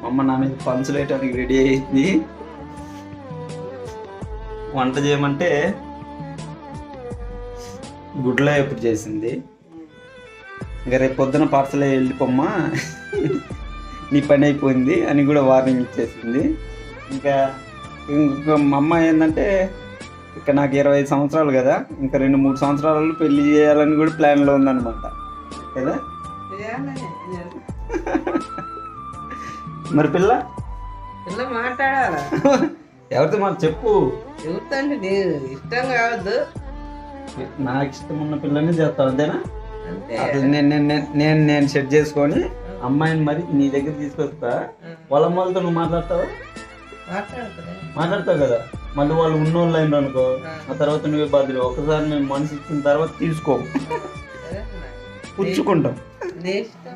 మా అమ్మ నా మీద పంచులేయటానికి రెడీ అయింది. వంట చేయమంటే గుడ్లో ఎప్పుడు చేసింది. ఇంకా రేపు పొద్దున పార్సల్ వెళ్ళిపోమ్మా, నీ పని అయిపోయింది అని కూడా వార్నింగ్ ఇచ్చేసింది. ఇంకా మా అమ్మ ఏంటంటే ఇక నాకు 25 సంవత్సరాలు కదా, ఇంకా 2-3 సంవత్సరాలలో పెళ్లి చేయాలని కూడా ప్లాన్లో ఉందన్నమాట కదా. మరి పిల్ల మాట్లాడాలా? ఎవరితో మాట చెప్పు. ఎవరితో అంటే ఇష్టం కావద్దు, నాకు ఇష్టం ఉన్న పిల్లనే చేస్తావు అంతేనా? అంతే. అసలు నేను సెట్ చేసుకొని అమ్మాయిని మరి నీ దగ్గర తీసుకొస్తా. వాళ్ళ అమ్మలతో నువ్వు మాట్లాడతావా? మాట్లాడతావు కదా. మళ్ళీ వాళ్ళు ఉన్నోళ్ళు అయిన అనుకో, ఆ తర్వాత నువ్వే బాధ్యులు. ఒకసారి మేము మనసు ఇచ్చిన తర్వాత తీసుకో, పుచ్చుకుంటాం. నీ ఇష్టం.